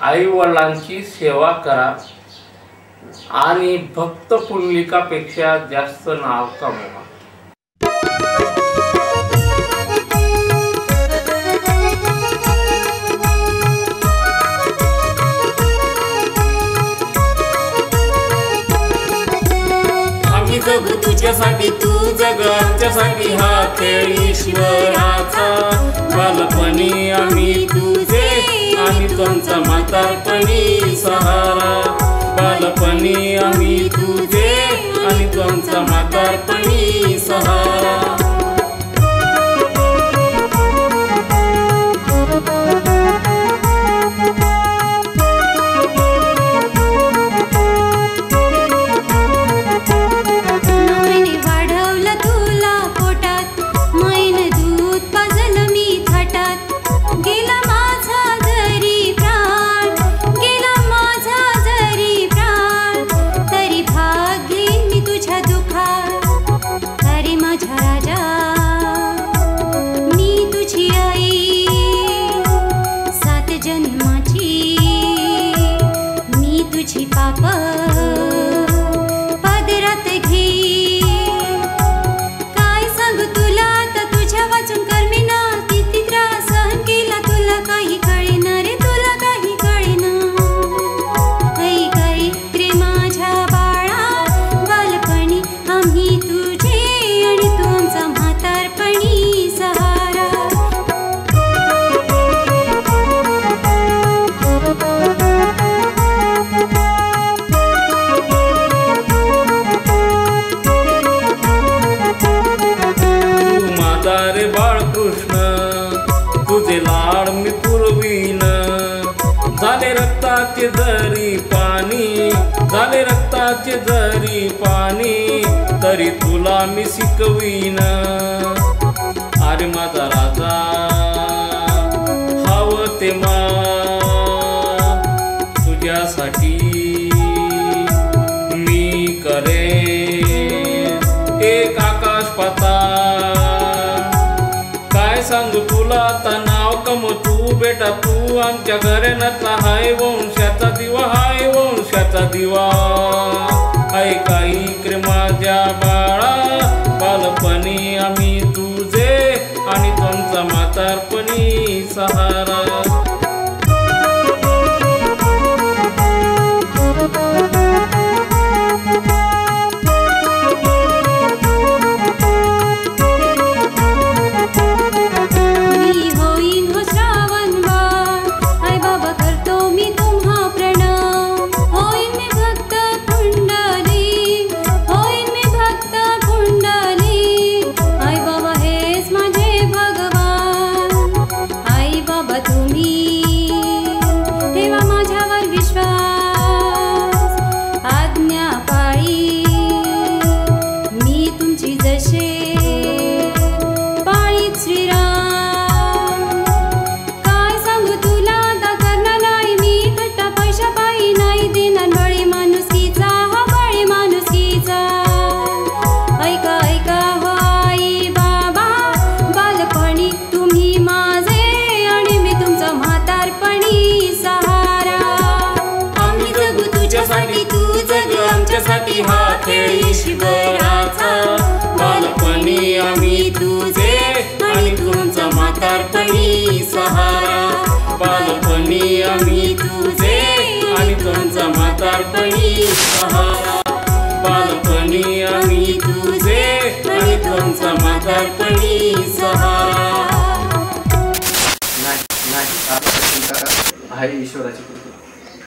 आई वडिलांची सेवा करा आणि भक्त पुंडलिकापेक्षा जास्त नाव कमवा। आम्ही जगू तुझ्यासाठी, तू जग आमच्यासाठी, हा खेळ ईश्वराचा। बालपणी आम्ही तुझे आणि तुमचा म्हातारपणी सहारा। बालपणी आम्ही तुझे आणि तुमचा म्हातारपणी सहारा। तुझे लाड मी पुरवीन, झाले रक्ताचे जरी पाणी, झाले रक्ताचे जरी पाणी, तरी तुला मी शिकवीन। अरे माझा राजा हवं ते तुझ्यासाठी मी करेन एक आकाश पाताळ। काय सांगू तुला आता नाव कम तू बेटा, तू आमच्या घराण्यातला हाय वंशाचा दिवा, हाय वंशाचा दिवा। ऐका इकडे माझ्या बाळा, बालपणी आम्ही तुझे आणि तुमचा म्हातारपणी सहारा। हा खेळ ईश्वराचा, बालपणी आम्ही तुझे आणि तुमचा म्हातारपणी सहारा। बालपणी आम्ही तुझे आणि तुमचा म्हातारपणी सहारा। बालपणी आम्ही तुझे आणि तुमचा म्हातारपणी सहारा। नाही, आहे ईश्वराची कृपा।